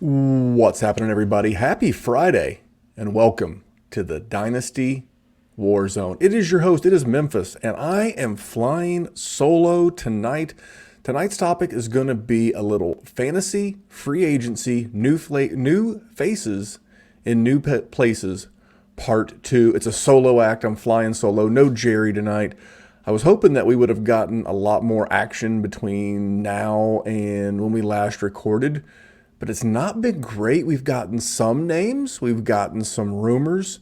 What's happening, everybody? Happy Friday, and welcome to the Dynasty WarZone. It is your host, it is Memphis, and I am flying solo tonight. Tonight's topic is going to be a little fantasy, free agency, new faces in new places, part two. It's a solo act. I'm flying solo. No Jerry tonight. I was hoping that we would have gotten a lot more action between now and when we last recorded, but it's not been great. We've gotten some names, we've gotten some rumors,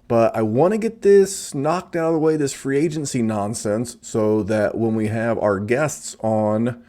but I want to get this knocked out of the way, this free agency nonsense, so that when we have our guests on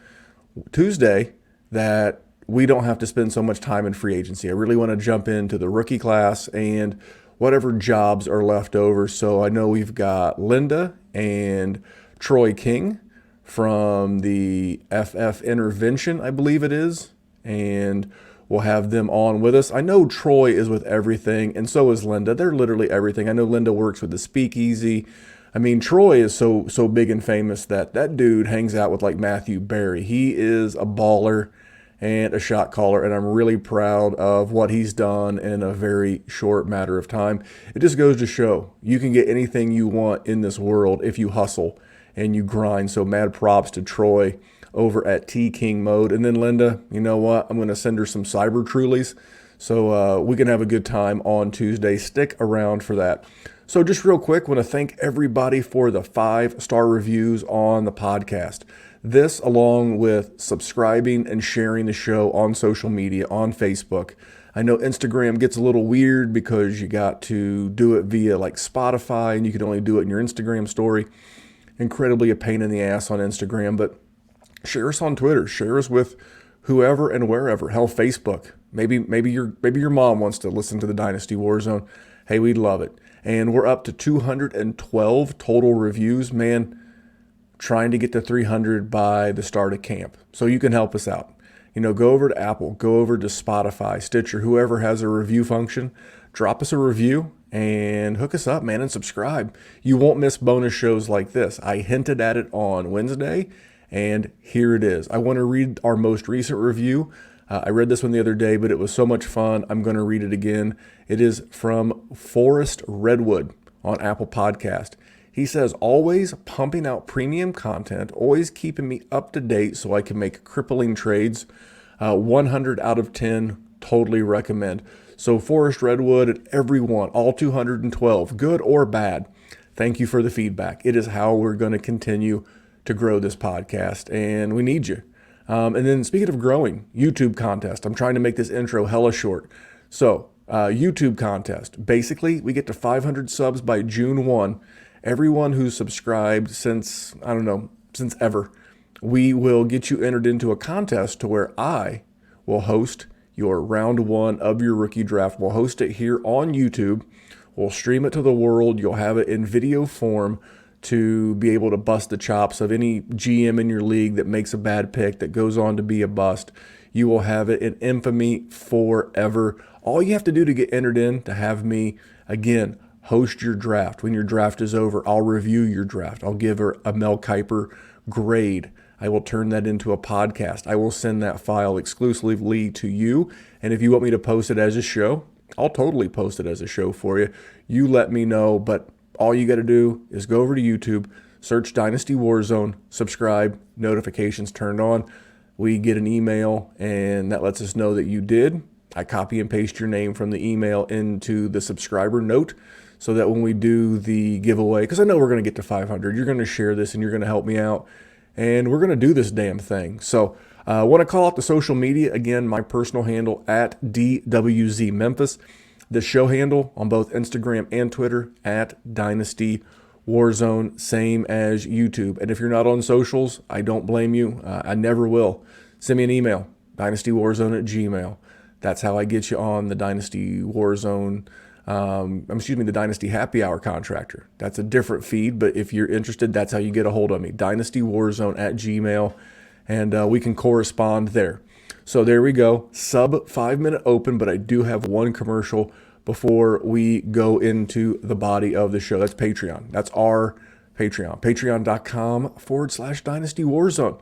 Tuesday, that we don't have to spend so much time in free agency. I really want to jump into the rookie class and whatever jobs are left over. So I know we've got Linda and Troy King from the FF Intervention, I believe it is, and we'll have them on with us. I know Troy is with everything, and so is Linda. They're literally everything. I know Linda works with the Speakeasy. I mean, Troy is so big and famous that that dude hangs out with like Matthew Berry. He is a baller and a shot caller, and I'm really proud of what he's done in a very short matter of time. It just goes to show you can get anything you want in this world if you hustle and you grind. So mad props to Troy over at T King Mode. And then Linda, you know what? I'm going to send her some Cyber Trulies so we can have a good time on Tuesday. Stick around for that. So just real quick, I want to thank everybody for the 5-star reviews on the podcast. This, along with subscribing and sharing the show on social media, on Facebook. I know Instagram gets a little weird because you got to do it via like Spotify, and you can only do it in your Instagram story. Incredibly a pain in the ass on Instagram, but share us on Twitter. Share us with whoever and wherever. Hell, Facebook. Maybe your mom wants to listen to the Dynasty WarZone. Hey, we'd love it. And we're up to 212 total reviews. Man, trying to get to 300 by the start of camp. So you can help us out. You know, go over to Apple, go over to Spotify, Stitcher, whoever has a review function. Drop us a review and hook us up, man, and subscribe. You won't miss bonus shows like this. I hinted at it on Wednesday, and here it is. I want to read our most recent review. I read this one the other day, but it was so much fun. I'm going to read it again. It is from Forrest Redwood on Apple Podcast. He says, always pumping out premium content, always keeping me up to date so I can make crippling trades. 100 out of 10, totally recommend. So Forrest Redwood and everyone, all 212, good or bad, thank you for the feedback. It is how we're going to continue to grow this podcast, and we need you. And then speaking of growing, YouTube contest. I'm trying to make this intro hella short. So YouTube contest. Basically, we get to 500 subs by June 1. Everyone who's subscribed since ever, we will get you entered into a contest to where I will host your round one of your rookie draft. We'll host it here on YouTube. We'll stream it to the world. You'll have it in video form to be able to bust the chops of any GM in your league that makes a bad pick that goes on to be a bust. You will have it in infamy forever. All you have to do to get entered in to have me, again, host your draft. When your draft is over, I'll review your draft. I'll give her a Mel Kiper grade. I will turn that into a podcast. I will send that file exclusively to you. And if you want me to post it as a show, I'll totally post it as a show for you. You let me know, but all you got to do is go over to YouTube, search Dynasty WarZone, subscribe, notifications turned on. We get an email, and that lets us know that you did. I copy and paste your name from the email into the subscriber note so that when we do the giveaway, because I know we're going to get to 500, you're going to share this and you're going to help me out, and we're going to do this damn thing. So I want to call out the social media. Again, my personal handle at DWZ Memphis. The show handle on both Instagram and Twitter at Dynasty WarZone, same as YouTube. And if you're not on socials, I don't blame you. I never will. Send me an email, dynastywarzone@gmail. That's how I get you on the Dynasty WarZone, the Dynasty Happy Hour contractor. That's a different feed, but if you're interested, that's how you get a hold of me, dynastywarzone@gmail, and we can correspond there. So there we go. Sub 5-minute open, but I do have one commercial before we go into the body of the show. That's Patreon. That's our Patreon. Patreon.com/Dynasty WarZone.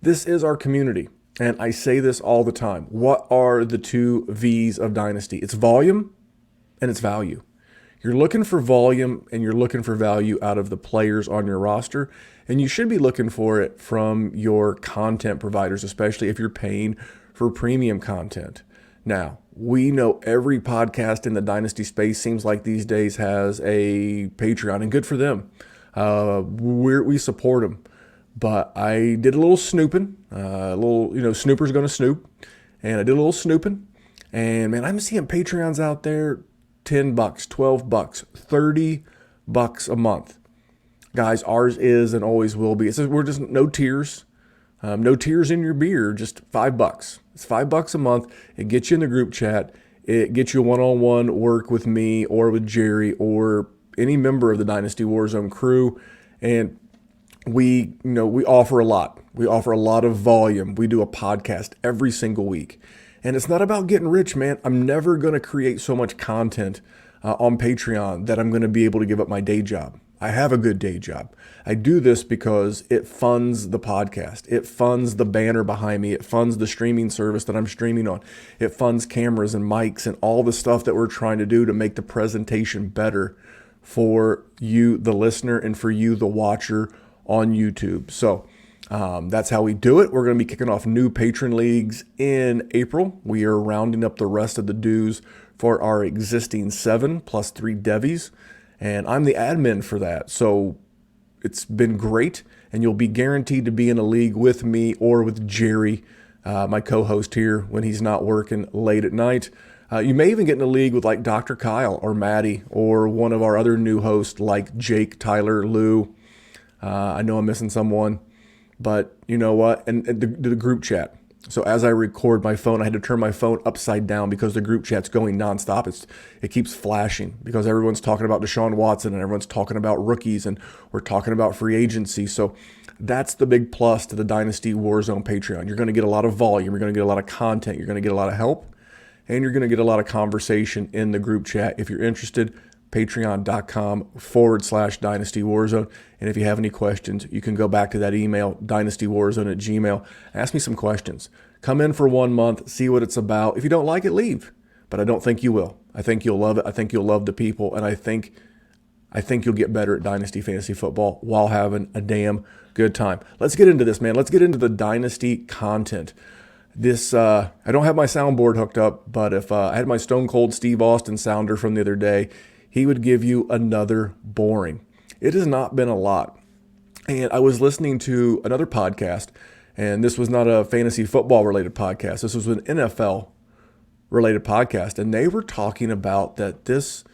This is our community. And I say this all the time. What are the two V's of Dynasty? It's volume and it's value. You're looking for volume and you're looking for value out of the players on your roster. And you should be looking for it from your content providers, especially if you're paying for premium content. Now, we know every podcast in the Dynasty space seems like these days has a Patreon, and good for them. We support them. But I did a little snooping, Snooper's going to snoop. And I did a little snooping. And man, I'm seeing Patreons out there, $10, $12, $30 a month. Guys, ours is and always will be. We're just no tears. No tears in your beer, just $5. It's $5 a month. It gets you in the group chat. It gets you one-on-one work with me or with Jerry or any member of the Dynasty WarZone crew. And we offer a lot. We offer a lot of volume. We do a podcast every single week. And it's not about getting rich, man. I'm never going to create so much content on Patreon that I'm going to be able to give up my day job. I have a good day job. I do this because it funds the podcast. It funds the banner behind me. It funds the streaming service that I'm streaming on. It funds cameras and mics and all the stuff that we're trying to do to make the presentation better for you, the listener, and for you, the watcher on YouTube. So that's how we do it. We're going to be kicking off new patron leagues in April. We are rounding up the rest of the dues for our existing 7 plus 3 Devies. And I'm the admin for that. So it's been great. And you'll be guaranteed to be in a league with me or with Jerry, my co-host here, when he's not working late at night. You may even get in a league with like Dr. Kyle or Maddie or one of our other new hosts like Jake, Tyler, Lou. I know I'm missing someone. But you know what? And the group chat. So as I record my phone, I had to turn my phone upside down because the group chat's going nonstop. It keeps flashing because everyone's talking about Deshaun Watson and everyone's talking about rookies and we're talking about free agency. So that's the big plus to the Dynasty WarZone Patreon. You're going to get a lot of volume. You're going to get a lot of content. You're going to get a lot of help. And you're going to get a lot of conversation in the group chat. If you're interested, patreon.com/Dynasty WarZone. And if you have any questions, you can go back to that email, dynastywarzone@gmail. Ask me some questions. Come in for 1 month, see what it's about. If you don't like it, leave. But I don't think you will. I think you'll love it. I think you'll love the people. And I think you'll get better at Dynasty Fantasy Football while having a damn good time. Let's get into this, man. Let's get into the Dynasty content. This, I don't have my soundboard hooked up, but if I had my Stone Cold Steve Austin sounder from the other day, he would give you another boring. It has not been a lot. And I was listening to another podcast, and this was not a fantasy football related podcast. This was an NFL related podcast. And they were talking about that this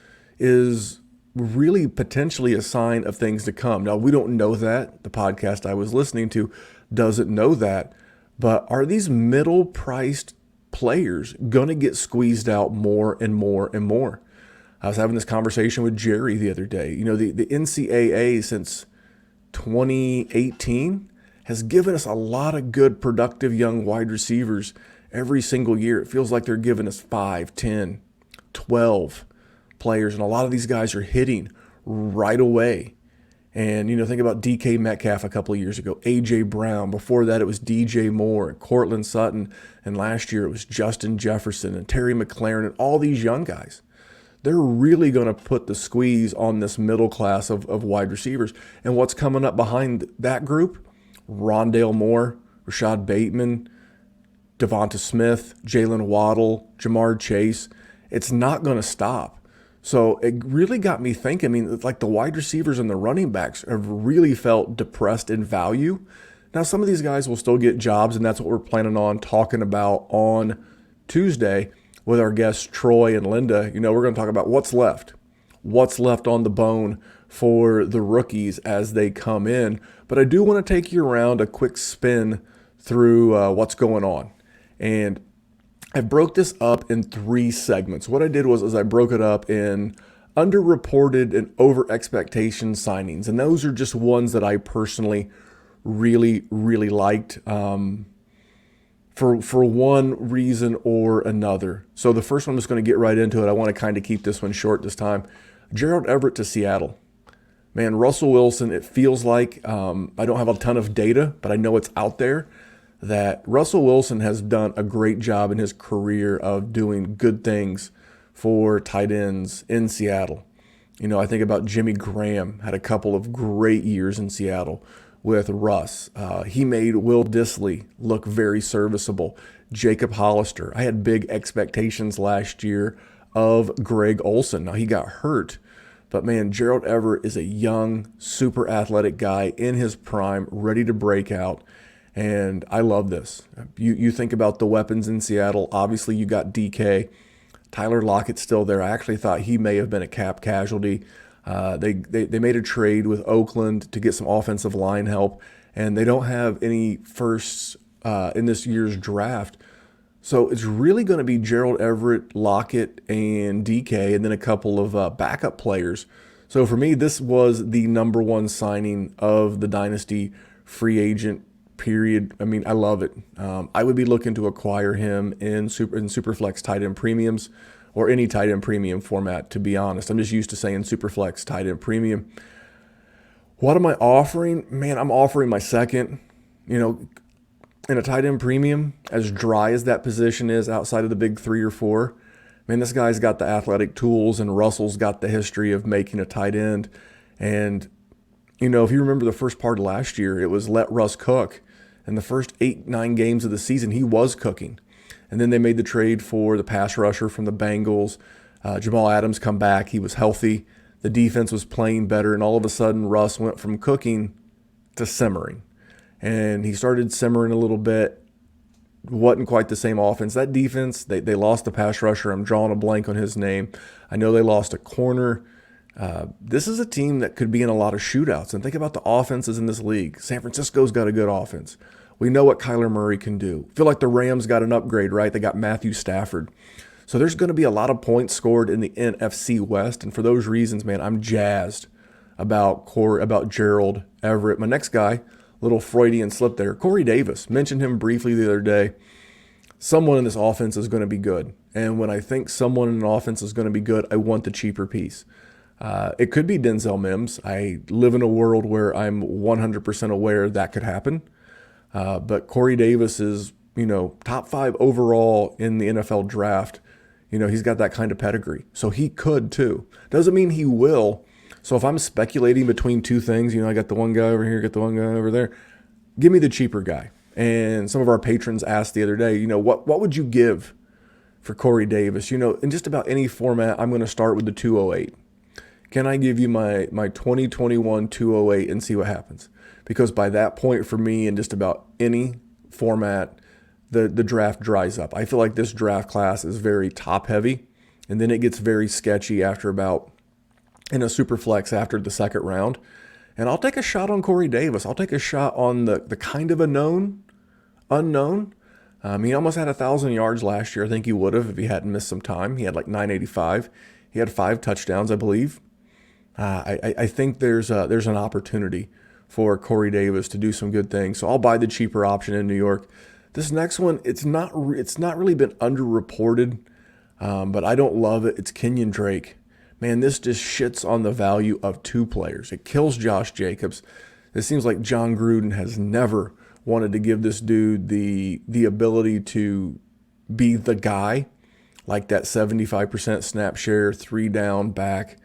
is really potentially a sign of things to come. Now, we don't know that. The podcast I was listening to doesn't know that. But are these middle priced players going to get squeezed out more and more and more? I was having this conversation with Jerry the other day. You know, the NCAA since 2018 has given us a lot of good, productive young wide receivers every single year. It feels like they're giving us 5, 10, 12 players. And a lot of these guys are hitting right away. And, think about DK Metcalf a couple of years ago, A.J. Brown. Before that, it was DJ Moore and Cortland Sutton. And last year, it was Justin Jefferson and Terry McLaurin and all these young guys. They're really going to put the squeeze on this middle class of wide receivers. And what's coming up behind that group? Rondale Moore, Rashad Bateman, Devonta Smith, Jalen Waddle, Jamar Chase. It's not going to stop. So it really got me thinking. Like the wide receivers and the running backs have really felt depressed in value. Now, some of these guys will still get jobs, and that's what we're planning on talking about on Tuesday with our guests Troy and Linda. We're going to talk about what's left on the bone for the rookies as they come in. But I do want to take you around a quick spin through what's going on. And I broke this up in 3 segments. What I did was I broke it up in underreported and over expectation signings. And those are just ones that I personally really, really liked. For one reason or another. So the first one, I'm just going to get right into it. I want to kind of keep this one short this time. Gerald Everett to Seattle. Man, Russell Wilson, it feels like, I don't have a ton of data, but I know it's out there, that Russell Wilson has done a great job in his career of doing good things for tight ends in Seattle. I think about Jimmy Graham, had a couple of great years in Seattle with Russ. He made Will Dissly look very serviceable. Jacob Hollister. I had big expectations last year of Greg Olsen. Now, he got hurt, but man, Gerald Everett is a young, super athletic guy in his prime, ready to break out. And I love this. You think about the weapons in Seattle. Obviously, you got DK. Tyler Lockett's still there. I actually thought he may have been a cap casualty. They made a trade with Oakland to get some offensive line help, and they don't have any firsts in this year's draft. So it's really going to be Gerald Everett, Lockett, and DK, and then a couple of backup players. So for me, this was the number one signing of the Dynasty free agent period. I mean, I love it. I would be looking to acquire him in Superflex tight end premiums or any tight end premium format, to be honest. I'm just used to saying Superflex tight end premium. What am I offering? Man, I'm offering my second. In a tight end premium, as dry as that position is outside of the big 3 or 4, man, this guy's got the athletic tools, and Russell's got the history of making a tight end. And, if you remember the first part of last year, it was let Russ cook. And the first 8-9 games of the season, he was cooking. And then they made the trade for the pass rusher from the Bengals. Jamal Adams come back. He was healthy. The defense was playing better. And all of a sudden, Russ went from cooking to simmering. And he started simmering a little bit. Wasn't quite the same offense. That defense, they lost the pass rusher. I'm drawing a blank on his name. I know they lost a corner. This is a team that could be in a lot of shootouts. And think about the offenses in this league. San Francisco's got a good offense. We know what Kyler Murray can do. I feel like the Rams got an upgrade, right? They got Matthew Stafford. So there's going to be a lot of points scored in the NFC West. And for those reasons, man, I'm jazzed about Gerald Everett. My next guy, little Freudian slip there, Corey Davis. Mentioned him briefly the other day. Someone in this offense is going to be good. And when I think someone in an offense is going to be good, I want the cheaper piece. It could be Denzel Mims. I live in a world where I'm 100% aware that could happen. But Corey Davis is, top 5 overall in the NFL draft. He's got that kind of pedigree. So he could too. Doesn't mean he will. So if I'm speculating between two things, I got the one guy over here, got the one guy over there, give me the cheaper guy. And some of our patrons asked the other day, what would you give for Corey Davis? In just about any format, I'm going to start with the 208. Can I give you my 2021 208 and see what happens? Because by that point for me, in just about any format, the draft dries up. I feel like this draft class is very top heavy, and then it gets very sketchy after about, in a super flex after the second round. And I'll take a shot on Corey Davis. I'll take a shot on the kind of unknown. He almost had 1,000 yards last year. I think he would have if he hadn't missed some time. He had like 985. He had 5 touchdowns, I believe. I think there's an opportunity for Corey Davis to do some good things. So I'll buy the cheaper option in New York. This next one, it's not really been underreported, but I don't love it. It's Kenyan Drake. Man, this just shits on the value of 2 players. It kills Josh Jacobs. It seems like John Gruden has never wanted to give this dude the ability to be the guy, like that 75% snap share, 3 down back.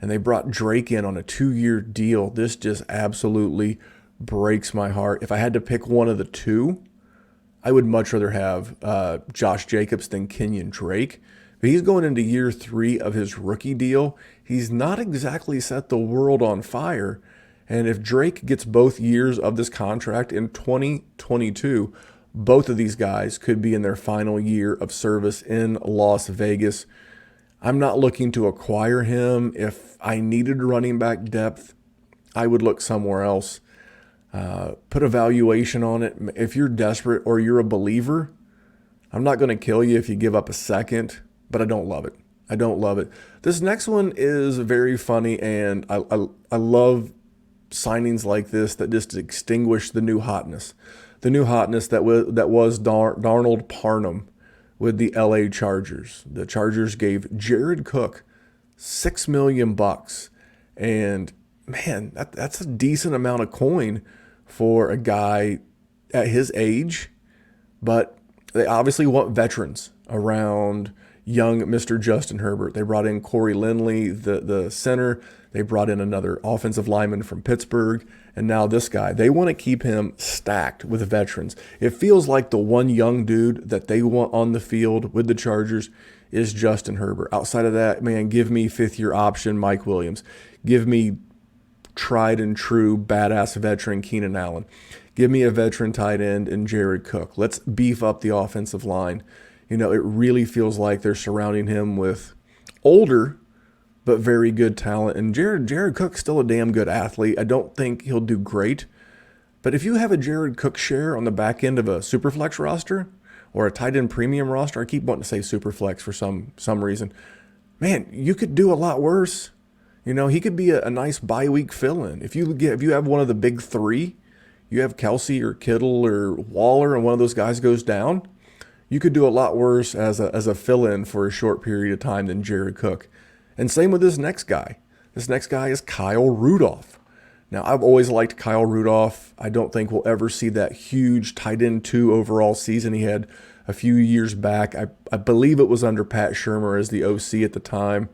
And they brought Drake in on a 2-year deal. This just absolutely breaks my heart. If I had to pick one of the two, I would much rather have Josh Jacobs than Kenyan Drake. But he's going into year 3 of his rookie deal. He's not exactly set the world on fire. And if Drake gets both years of this contract in 2022, both of these guys could be in their final year of service in Las Vegas. I'm not looking to acquire him. If I needed running back depth, I would look somewhere else. Put a valuation on it. If you're desperate or you're a believer, I'm not going to kill you if you give up a second, but I don't love it. I don't love it. This next one is very funny, and I love signings like this that just extinguish the new hotness. The new hotness that was Darnold Parham with the LA Chargers. The Chargers gave Jared Cook $6 million, and man, that's a decent amount of coin for a guy at his age but they obviously want veterans around young Mr. Justin Herbert. They brought in Corey Lindley, the center. They brought in another offensive lineman from Pittsburgh. And now this guy. They want to keep him stacked with veterans. It feels like the one young dude that they want on the field with the Chargers is Justin Herbert. Outside of that, man, give me fifth-year option Mike Williams. Give me tried and true badass veteran Keenan Allen. Give me a veteran tight end in Jared Cook. Let's beef up the offensive line. It really feels like they're surrounding him with older but very good talent. And Jared Cook's still a damn good athlete. I don't think he'll do great. But if you have a Jared Cook share on the back end of a Superflex roster or a tight end premium roster, I keep wanting to say Superflex for some reason, man, you could do a lot worse. He could be a nice bye-week fill-in. If you have one of the big three, you have Kelsey or Kittle or Waller, and one of those guys goes down, you could do a lot worse as a fill-in for a short period of time than Jared Cook. And same with this next guy. This next guy is Kyle Rudolph. Now, I've always liked Kyle Rudolph. I don't think we'll ever see that huge tight end 2 overall season he had a few years back. I believe it was under Pat Shurmur as the OC at the time.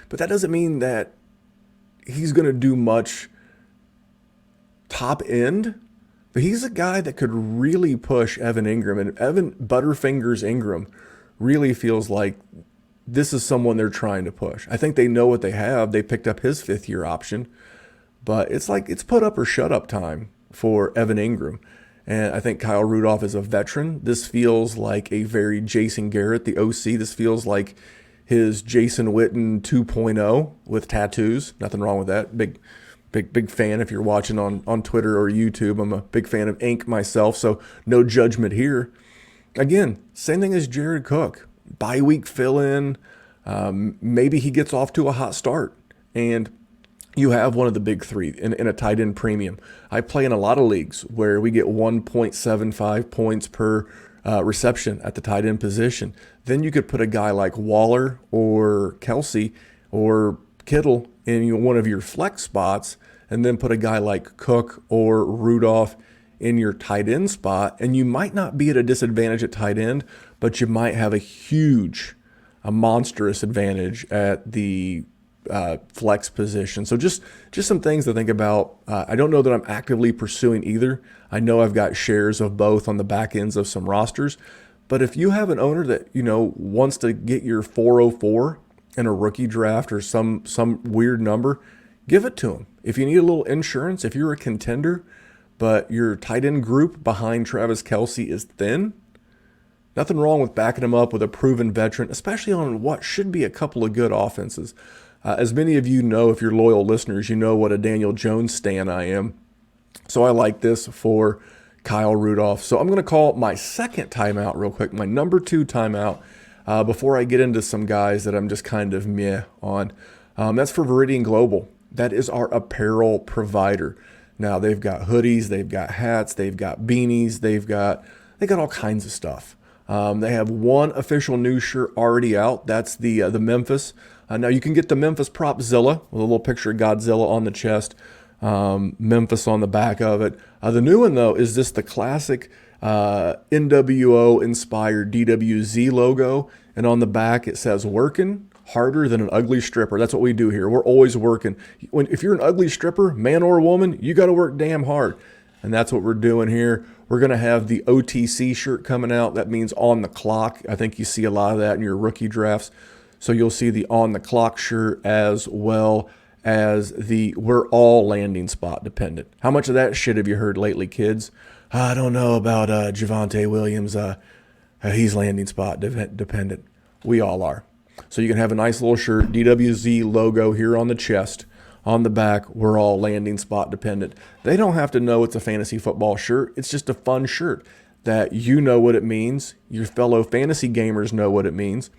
But that doesn't mean that he's going to do much top end. But he's a guy that could really push Evan Ingram. And Evan Butterfingers Ingram really feels like this is someone they're trying to push. I think they know what they have. They picked up his fifth-year option. But it's like it's put up or shut up time for Evan Ingram. And I think Kyle Rudolph is a veteran. This feels like a very Jason Garrett, the OC. This feels like his Jason Witten 2.0 with tattoos. Nothing wrong with that. Big fan if you're watching on Twitter or YouTube. I'm a big fan of ink myself, so no judgment here. Again, same thing as Jared Cook. Bye-week fill-in. Maybe he gets off to a hot start. And you have one of the big three in a tight end premium. I play in a lot of leagues where we get 1.75 points per reception at the tight end position. Then you could put a guy like Waller or Kelsey or Kittle in one of your flex spots, and then put a guy like Cook or Rudolph in your tight end spot, and you might not be at a disadvantage at tight end, but you might have a monstrous advantage at the flex position. So just some things to think about. I don't know that I'm actively pursuing either. I know I've got shares of both on the back ends of some rosters, but if you have an owner that wants to get your 404 in a rookie draft or some weird number, give it to him. If you need a little insurance, if you're a contender, but your tight end group behind Travis Kelce is thin, nothing wrong with backing him up with a proven veteran, especially on what should be a couple of good offenses. As many of you know, if you're loyal listeners, you know what a Daniel Jones stan I am. So I like this for Kyle Rudolph. So I'm going to call my second timeout real quick, my number 2 timeout, before I get into some guys that I'm just kind of meh on. That's for Viridian Global. That is our apparel provider. Now, they've got hoodies, they've got hats, they've got beanies, they got all kinds of stuff. They have one official new shirt already out. That's the Memphis. Now, you can get the Memphis Propzilla with a little picture of Godzilla on the chest, Memphis on the back of it. The new one, though, is just the classic NWO-inspired DWZ logo. And on the back, it says, "Working harder than an ugly stripper." That's what we do here. We're always working. If you're an ugly stripper, man or woman, you got to work damn hard. And that's what we're doing here. We're going to have the OTC shirt coming out. That means on the clock. I think you see a lot of that in your rookie drafts. So you'll see the on the clock shirt as well as the we're all landing spot dependent. How much of that shit have you heard lately, kids? I don't know about Javonte Williams. He's landing spot dependent. We all are. So you can have a nice little shirt, DWZ logo here on the chest. On the back, we're all landing spot dependent. They don't have to know it's a fantasy football shirt. It's just a fun shirt that you know what it means. Your fellow fantasy gamers know what it means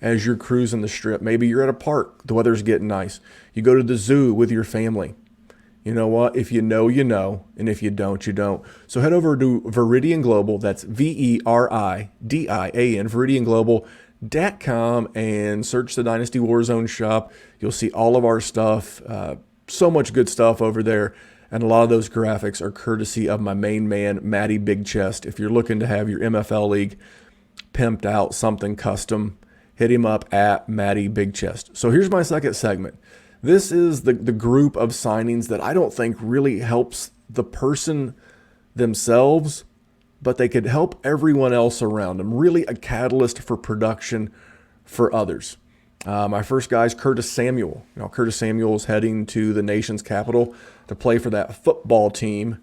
as you're cruising the strip. Maybe you're at a park. The weather's getting nice. You go to the zoo with your family. You know what? If you know, you know. And if you don't, you don't. So head over to Viridian Global. That's VERIDIAN, ViridianGlobal.com, and search the Dynasty WarZone shop. You'll see all of our stuff. So much good stuff over there. And a lot of those graphics are courtesy of my main man, Matty Big Chest. If you're looking to have your MFL league pimped out, something custom, hit him up at Matty Big Chest. So here's my second segment. This is the group of signings that I don't think really helps the person themselves, but they could help everyone else around them. Really a catalyst for production for others. My first guy is Curtis Samuel. Curtis Samuel is heading to the nation's capital to play for that football team.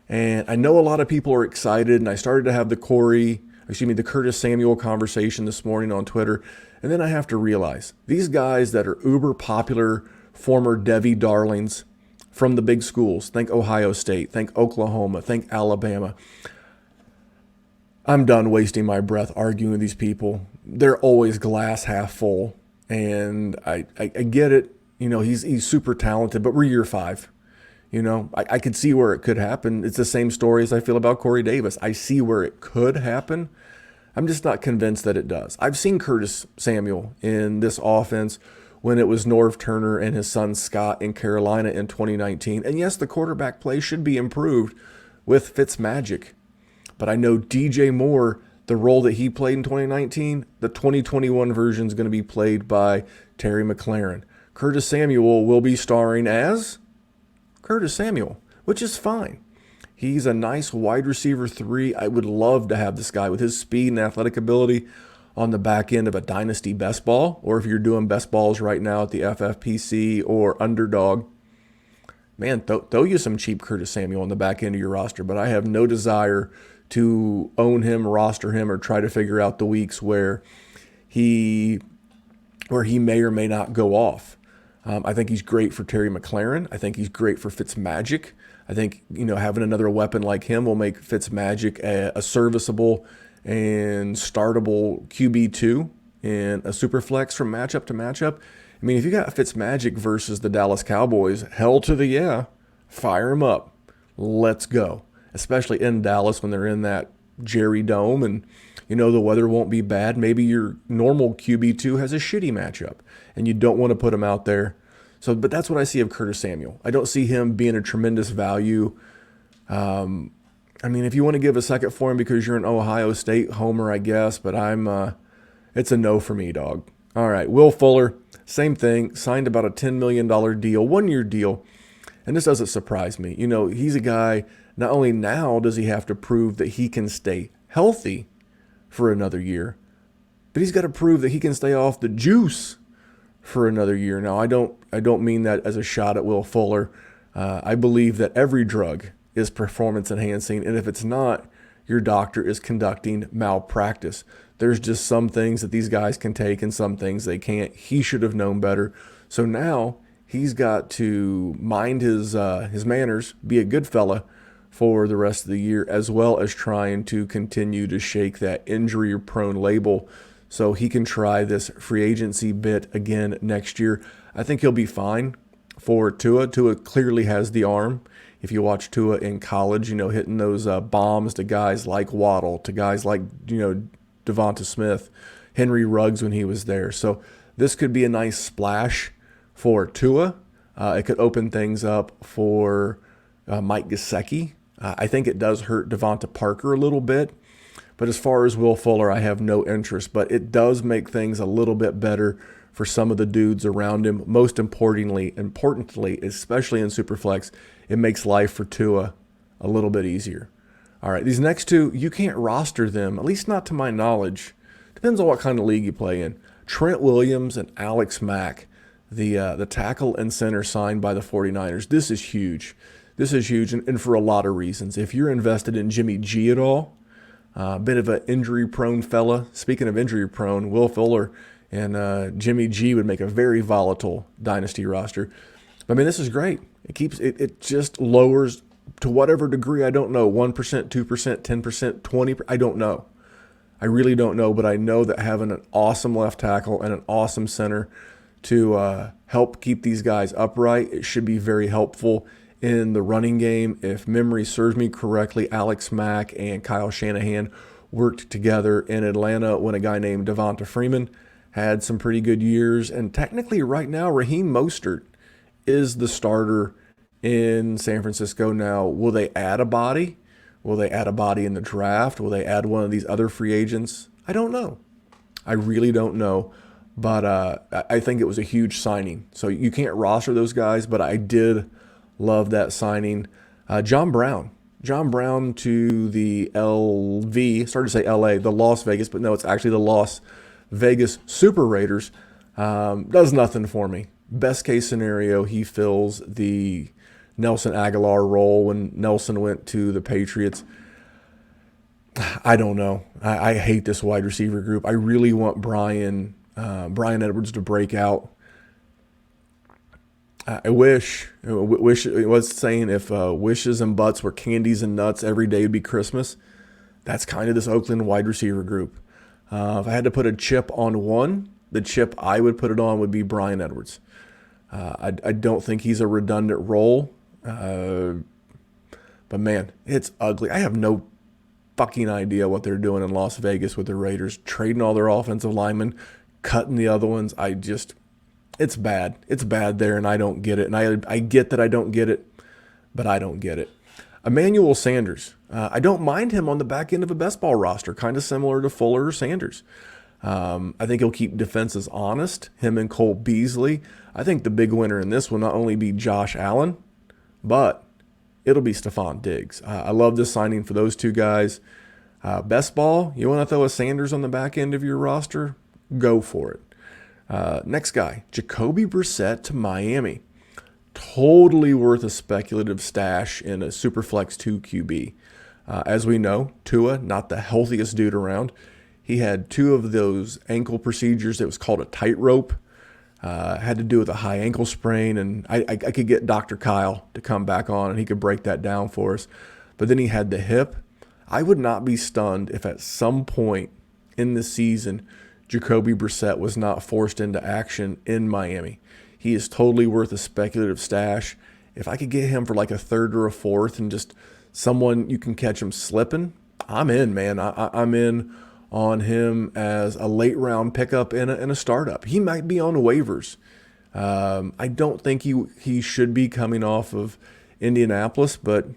And I know a lot of people are excited, and I started to have the Curtis Samuel conversation this morning on Twitter. And then I have to realize these guys that are uber popular former Devi darlings from the big schools, think Ohio State, think Oklahoma, think Alabama. I'm done wasting my breath arguing with these people. They're always glass half full. And I get it. He's super talented, but we're year 5. I could see where it could happen. It's the same story as I feel about Corey Davis. I see where it could happen. I'm just not convinced that it does. I've seen Curtis Samuel in this offense when it was Norv Turner and his son Scott in Carolina in 2019. And yes, the quarterback play should be improved with Fitzmagic. But I know DJ Moore, the role that he played in 2019, the 2021 version is going to be played by Terry McLaurin. Curtis Samuel will be starring as Curtis Samuel, which is fine. He's a nice wide receiver 3. I would love to have this guy with his speed and athletic ability on the back end of a Dynasty best ball, or if you're doing best balls right now at the FFPC or Underdog, man, throw you some cheap Curtis Samuel on the back end of your roster. But I have no desire to own him, roster him, or try to figure out the weeks where he may or may not go off. I think he's great for Terry McLaurin. I think he's great for Fitzmagic. I think having another weapon like him will make Fitzmagic a serviceable and startable QB2 in a super flex from matchup to matchup. I mean, if you got Fitzmagic versus the Dallas Cowboys, hell to the yeah, fire him up. Let's go. Especially in Dallas when they're in that Jerry Dome and the weather won't be bad. Maybe your normal QB2 has a shitty matchup and you don't want to put him out there. But that's what I see of Curtis Samuel. I don't see him being a tremendous value. If you want to give a second for him because you're an Ohio State homer, I guess, but it's a no for me, dog. All right, Will Fuller, same thing, signed about a $10 million deal, 1-year deal, and this doesn't surprise me. He's a guy, not only now does he have to prove that he can stay healthy for another year, but he's got to prove that he can stay off the juice for another year. Now, I don't mean that as a shot at Will Fuller. I believe that every drug is performance enhancing, and if it's not, your doctor is conducting malpractice. There's just some things that these guys can take and some things they can't. He should have known better. So now he's got to mind his manners, be a good fella for the rest of the year, as well as trying to continue to shake that injury-prone label so he can try this free agency bit again next year. I think he'll be fine for Tua. Tua clearly has the arm. If you watch Tua in college, hitting those bombs to guys like Waddle, to guys like, Devonta Smith, Henry Ruggs when he was there. So this could be a nice splash for Tua. It could open things up for Mike Gesicki. I think it does hurt Devonta Parker a little bit. But as far as Will Fuller, I have no interest. But it does make things a little bit better for some of the dudes around him. Most importantly, especially in Superflex, it makes life for Tua a little bit easier. All right, these next two, you can't roster them, at least not to my knowledge. Depends on what kind of league you play in. Trent Williams and Alex Mack, the tackle and center signed by the 49ers. This is huge. This is huge, and for a lot of reasons. If you're invested in Jimmy G at all, a bit of an injury-prone fella. Speaking of injury-prone, Will Fuller and Jimmy G would make a very volatile dynasty roster. This is great. It just lowers to whatever degree, I don't know, 1%, 2%, 10%, 20%, I don't know. I really don't know, but I know that having an awesome left tackle and an awesome center to help keep these guys upright, it should be very helpful in the running game. If memory serves me correctly, Alex Mack and Kyle Shanahan worked together in Atlanta when a guy named Devonta Freeman had some pretty good years. And technically right now, Raheem Mostert is the starter in San Francisco. Now, will they add a body? Will they add a body in the draft? Will they add one of these other free agents? I don't know. I really don't know. But I think it was a huge signing. So you can't roster those guys, but I did love that signing. John Brown. John Brown to the LV, started to say LA, the Las Vegas, but no, it's actually the Las Vegas Super Raiders. Does nothing for me. Best case scenario, he fills the Nelson Aguilar role when Nelson went to the Patriots. I don't know. I hate this wide receiver group. I really want Bryan Edwards to break out. I wish it was saying if wishes and butts were candies and nuts, every day would be Christmas. That's kind of this Oakland wide receiver group. If I had to put a chip on one, the chip I would put it on would be Bryan Edwards. I don't think he's a redundant role. But man, it's ugly. I have no fucking idea what they're doing in Las Vegas with the Raiders, trading all their offensive linemen, cutting the other ones. It's bad. It's bad there, and I don't get it. And I get that I don't get it, but I don't get it. Emmanuel Sanders. I don't mind him on the back end of a best ball roster, kind of similar to Fuller or Sanders. I think he'll keep defenses honest, him and Cole Beasley. I think the big winner in this will not only be Josh Allen, but it'll be Stephon Diggs. I love this signing for those two guys. Best ball, you want to throw a Sanders on the back end of your roster? Go for it. Next guy, Jacoby Brissette to Miami. Totally worth a speculative stash in a Superflex 2 QB. As we know, Tua, not the healthiest dude around. He had 2 of those ankle procedures that was called a tightrope. Had to do with a high ankle sprain, and I could get Dr. Kyle to come back on, and he could break that down for us. But then he had the hip. I would not be stunned if at some point in the season Jacoby Brissette was not forced into action in Miami. He is totally worth a speculative stash. If I could get him for like a third or a fourth and just someone you can catch him slipping, I'm in, man. I'm in on him as a late round pickup in a startup. He might be on waivers. I don't think he should be coming off of Indianapolis, but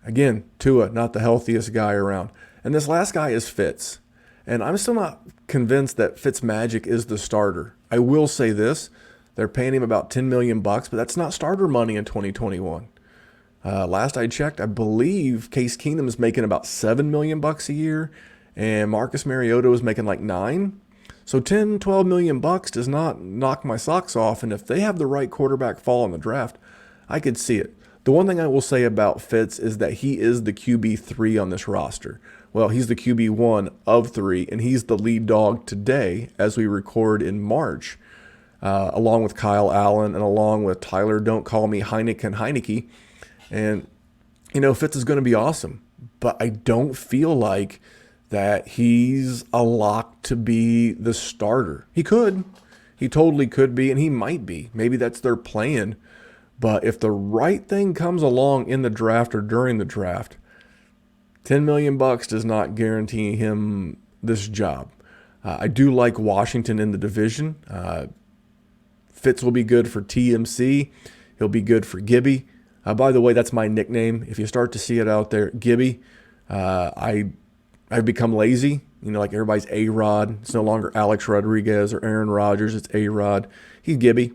again, Tua, not the healthiest guy around. And this last guy is Fitz. And I'm still not convinced that Fitzmagic is the starter. I will say this. They're paying him about $10 million, but that's not starter money in 2021. Last I checked, I believe Case Keenum is making about $7 million a year, and Marcus Mariota is making like $9 million. So $10, $12 million does not knock my socks off, and if they have the right quarterback fall in the draft, I could see it. The one thing I will say about Fitz is that he is the QB3 on this roster. Well, he's the QB1 of 3, and he's the lead dog today as we record in March, along with Kyle Allen and along with Tyler, don't call me Heineke. And, Fitz is going to be awesome, but I don't feel like that he's a lock to be the starter. He could. He totally could be, and he might be. Maybe that's their plan. But if the right thing comes along in the draft or during the draft, $10 million does not guarantee him this job. I do like Washington in the division. Fitz will be good for TMC. He'll be good for Gibby. By the way, that's my nickname. If you start to see it out there, Gibby, I've become lazy. Like everybody's A-Rod. It's no longer Alex Rodriguez or Aaron Rodgers. It's A-Rod. He's Gibby.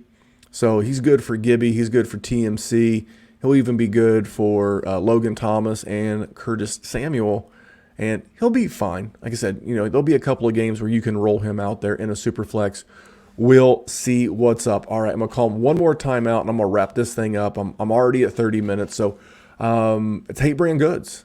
So he's good for Gibby. He's good for TMC. He'll even be good for Logan Thomas and Curtis Samuel. And he'll be fine. Like I said, there'll be a couple of games where you can roll him out there in a super flex. We'll see what's up. All right, I'm going to call him one more timeout, and I'm going to wrap this thing up. I'm already at 30 minutes. So it's Hate Brand Goods.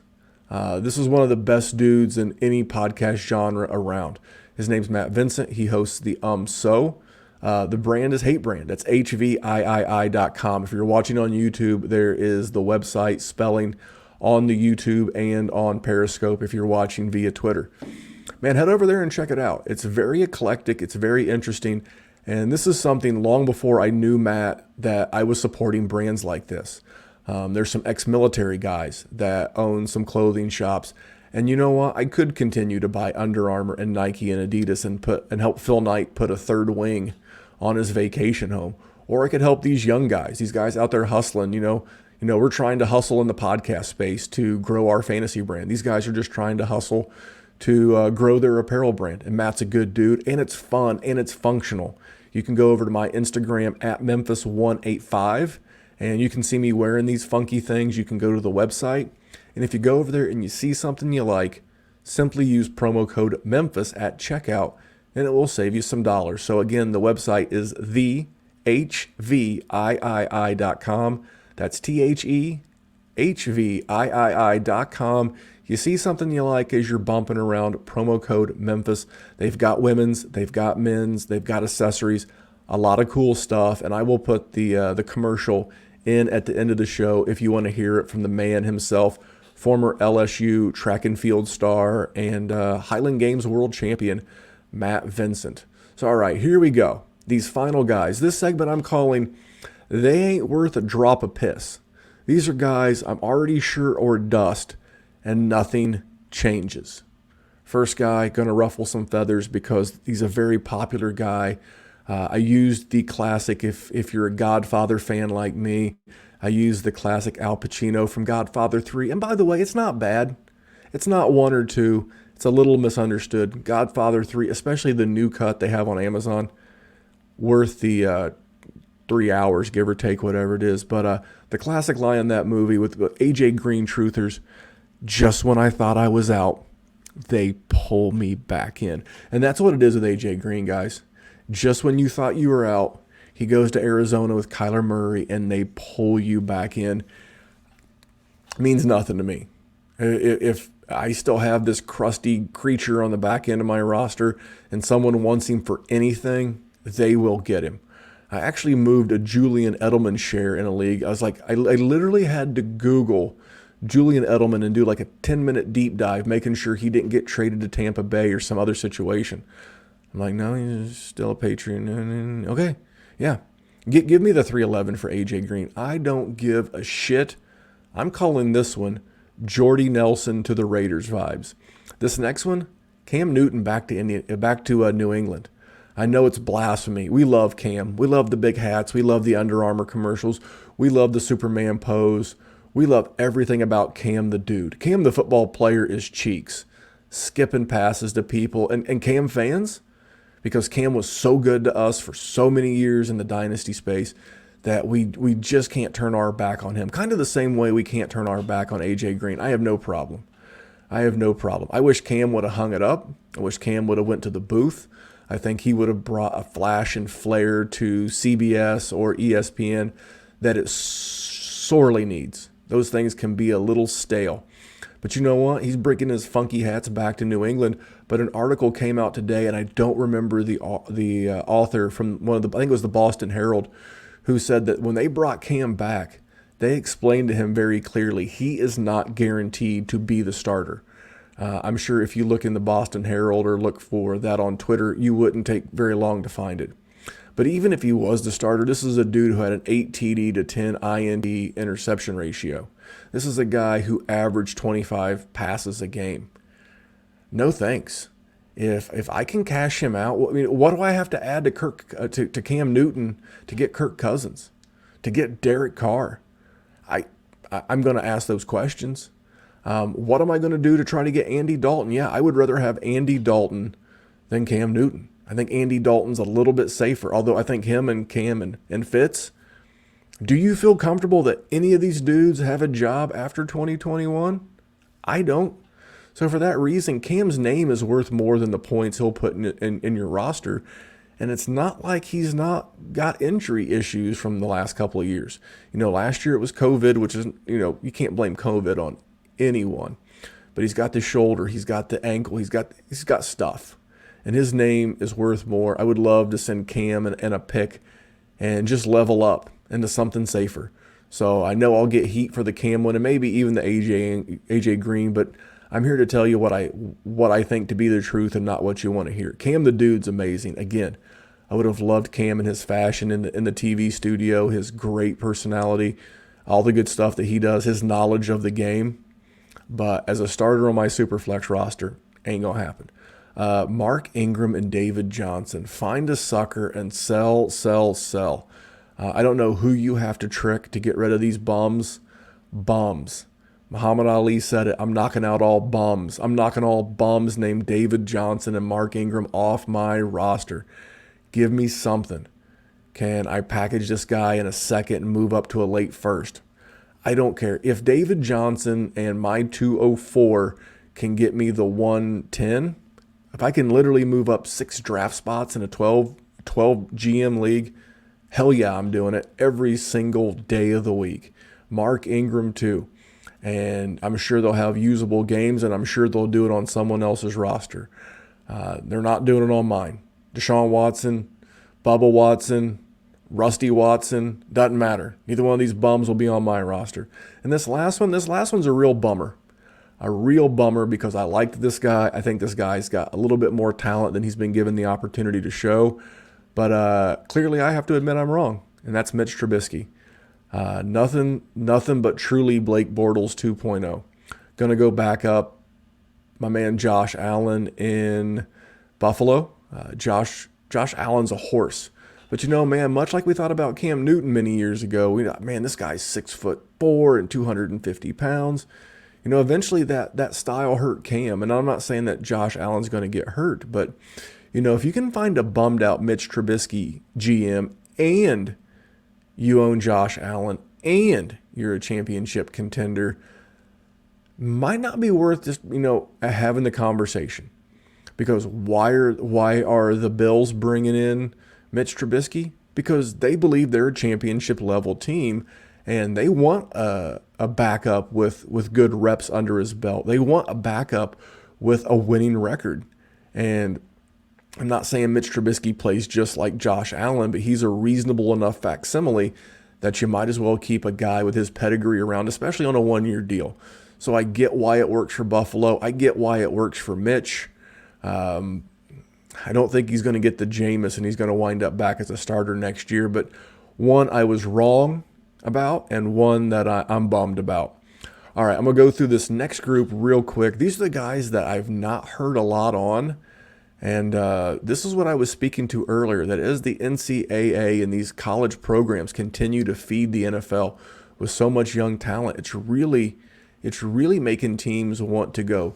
This is one of the best dudes in any podcast genre around. His name's Matt Vincent. He hosts the So. The brand is Hate Brand. That's HVIII.com. If you're watching on YouTube, there is the website spelling on the YouTube and on Periscope if you're watching via Twitter. Man, head over there and check it out. It's very eclectic. It's very interesting. And this is something long before I knew Matt that I was supporting brands like this. There's some ex-military guys that own some clothing shops. And you know what? I could continue to buy Under Armour and Nike and Adidas and help Phil Knight put a third wing on his vacation home. Or I could help these young guys, these guys out there hustling. We're trying to hustle in the podcast space to grow our fantasy brand. These guys are just trying to hustle to grow their apparel brand. And Matt's a good dude, and it's fun, and it's functional. You can go over to my Instagram at Memphis185, and you can see me wearing these funky things. You can go to the website, and if you go over there and you see something you like, simply use promo code Memphis at checkout, and it will save you some dollars. So again, the website is thehvii.com. That's thehvii.com. You see something you like as you're bumping around, promo code Memphis. They've got women's, they've got men's, they've got accessories, a lot of cool stuff. And I will put the commercial in at the end of the show if you want to hear it from the man himself, former LSU track and field star and Highland Games world champion, Matt Vincent. So, all right, here we go. These final guys. This segment I'm calling, They Ain't Worth a Drop of Piss. These are guys I'm already sure are dust, and nothing changes. First guy, going to ruffle some feathers because he's a very popular guy. I used the classic, if you're a Godfather fan like me, I used the classic Al Pacino from Godfather 3. And by the way, it's not bad. It's not 1 or 2. It's a little misunderstood. Godfather 3, especially the new cut they have on Amazon, worth the 3 hours, give or take, whatever it is. But the classic line in that movie with AJ Green truthers, just when I thought I was out, they pull me back in. And that's what it is with AJ Green, guys. Just when you thought you were out, he goes to Arizona with Kyler Murray, and they pull you back in. It means nothing to me. If I still have this crusty creature on the back end of my roster and someone wants him for anything, they will get him. I actually moved a Julian Edelman share in a league. I was like, I literally had to Google Julian Edelman and do like a 10-minute deep dive, making sure he didn't get traded to Tampa Bay or some other situation. I'm like, no, he's still a Patriot. Okay, yeah. Give me the 311 for AJ Green. I don't give a shit. I'm calling this one Jordy Nelson to the Raiders vibes. This next one, Cam Newton back to New England. I know it's blasphemy. We love Cam. We love the big hats. We love the Under Armour commercials. We love the Superman pose. We love everything about Cam the dude. Cam the football player is cheeks, skipping passes to people. And Cam fans, because Cam was so good to us for so many years in the Dynasty space, that we just can't turn our back on him. Kind of the same way we can't turn our back on AJ Green. I have no problem. I wish Cam would have hung it up. I wish Cam would have went to the booth. I think he would have brought a flash and flair to CBS or ESPN that it sorely needs. Those things can be a little stale. But you know what? He's bringing his funky hats back to New England. But an article came out today, and I don't remember the author from I think it was the Boston Herald, who said that when they brought Cam back, they explained to him very clearly he is not guaranteed to be the starter. I'm sure if you look in the Boston Herald or look for that on Twitter, you wouldn't take very long to find it. But even if he was the starter, this is a dude who had an 8 TD to 10 INT interception ratio. This is a guy who averaged 25 passes a game. No thanks. If I can cash him out, what do I have to add to Cam Newton to get Kirk Cousins, to get Derek Carr? I'm going to ask those questions. What am I going to do to try to get Andy Dalton? Yeah, I would rather have Andy Dalton than Cam Newton. I think Andy Dalton's a little bit safer, although I think him and Cam and Fitz. Do you feel comfortable that any of these dudes have a job after 2021? I don't. So for that reason, Cam's name is worth more than the points he'll put in your roster. And it's not like he's not got injury issues from the last couple of years. Last year it was COVID, which is, you can't blame COVID on anyone. But he's got the shoulder, he's got the ankle, he's got stuff. And his name is worth more. I would love to send Cam and a pick and just level up into something safer. So I know I'll get heat for the Cam one and maybe even the AJ Green, but I'm here to tell you what I think to be the truth and not what you want to hear. Cam the dude's amazing. Again, I would have loved Cam and his fashion in the TV studio, his great personality, all the good stuff that he does, his knowledge of the game. But as a starter on my Superflex roster, ain't going to happen. Mark Ingram and David Johnson. Find a sucker and sell. I don't know who you have to trick to get rid of these bums. Bums. Muhammad Ali said it. I'm knocking out all bums. I'm knocking all bums named David Johnson and Mark Ingram off my roster. Give me something. Can I package this guy in a second and move up to a late first? I don't care. If David Johnson and my 204 can get me the 110, if I can literally move up 6 draft spots in a 12 GM league, hell yeah, I'm doing it every single day of the week. Mark Ingram too. And I'm sure they'll have usable games, and I'm sure they'll do it on someone else's roster. They're not doing it on mine. Deshaun Watson, Bubba Watson, Rusty Watson, doesn't matter. Neither one of these bums will be on my roster. And this last one's a real bummer. A real bummer because I liked this guy. I think this guy's got a little bit more talent than he's been given the opportunity to show. But clearly I have to admit I'm wrong, and that's Mitch Trubisky. Nothing but truly Blake Bortles 2.0. Going to go back up my man Josh Allen in Buffalo. Josh Allen's a horse. But man, much like we thought about Cam Newton many years ago, we thought, man, this guy's 6'4" and 250 pounds. Eventually that style hurt Cam. And I'm not saying that Josh Allen's going to get hurt, but if you can find a bummed out Mitch Trubisky GM and you own Josh Allen and you're a championship contender, might not be worth just, having the conversation. Because why are the Bills bringing in Mitch Trubisky? Because they believe they're a championship level team and they want a backup with good reps under his belt. They want a backup with a winning record. And I'm not saying Mitch Trubisky plays just like Josh Allen, but he's a reasonable enough facsimile that you might as well keep a guy with his pedigree around, especially on a one-year deal. So I get why it works for Buffalo. I get why it works for Mitch. I don't think he's going to get the Jameis and he's going to wind up back as a starter next year. But one I was wrong about and one that I'm bummed about. All right, I'm going to go through this next group real quick. These are the guys that I've not heard a lot on. And this is what I was speaking to earlier, that as the NCAA and these college programs continue to feed the NFL with so much young talent, it's really making teams want to go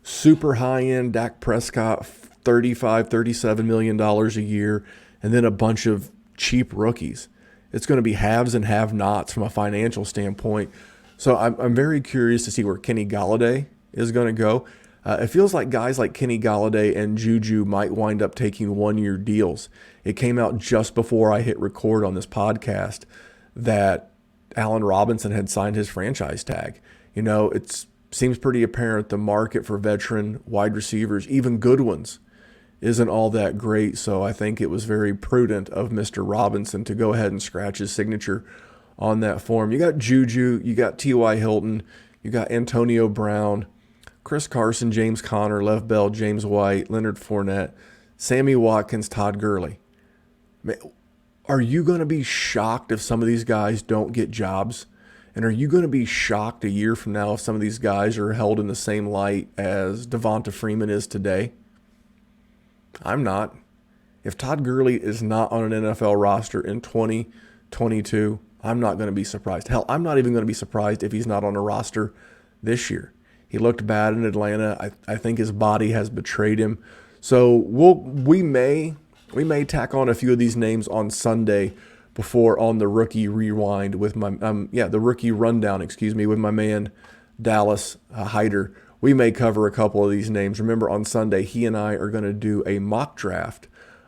super high-end Dak Prescott, $37 million a year, and then a bunch of cheap rookies. It's going to be haves and have-nots from a financial standpoint. So I'm very curious to see where Kenny Golladay is going to go. It feels like guys like Kenny Golladay and Juju might wind up taking one-year deals. It came out just before I hit record on this podcast that Allen Robinson had signed his franchise tag. It seems pretty apparent the market for veteran wide receivers, even good ones, isn't all that great. So I think it was very prudent of Mr. Robinson to go ahead and scratch his signature on that form. You got Juju, you got T.Y. Hilton, you got Antonio Brown, Chris Carson, James Conner, Lev Bell, James White, Leonard Fournette, Sammy Watkins, Todd Gurley. Man, are you going to be shocked if some of these guys don't get jobs? And are you going to be shocked a year from now if some of these guys are held in the same light as Devonta Freeman is today? I'm not. If Todd Gurley is not on an NFL roster in 2022, I'm not going to be surprised. Hell, I'm not even going to be surprised if he's not on a roster this year. He looked bad in Atlanta. I think his body has betrayed him. So we may tack on a few of these names on Sunday before on the rookie rewind with my the rookie rundown, with my man Dallas Hyder. We may cover a couple of these names. Remember, on Sunday he and I are going to do a mock draft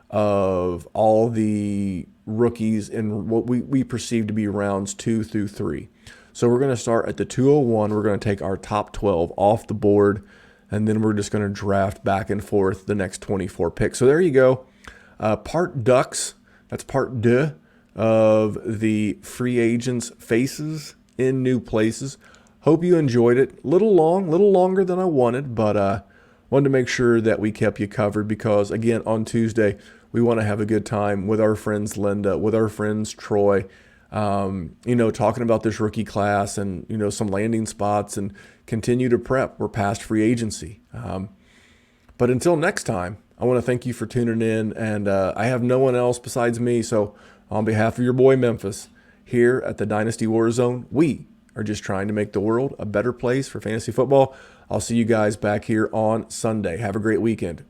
of all the rookies in what we perceive to be rounds 2 through 3. So we're going to start at the 201. We're going to take our top 12 off the board, and then we're just going to draft back and forth the next 24 picks. So there you go. Part Ducks. That's part deux of the free agents' faces in new places. Hope you enjoyed it. Little longer than I wanted, but wanted to make sure that we kept you covered because, again, on Tuesday, we want to have a good time with our friends Linda, with our friends Troy, talking about this rookie class and, some landing spots and continue to prep. We're past free agency. But until next time, I want to thank you for tuning in, and I have no one else besides me, so on behalf of your boy Memphis, here at the Dynasty WarZone, we are just trying to make the world a better place for fantasy football. I'll see you guys back here on Sunday. Have a great weekend.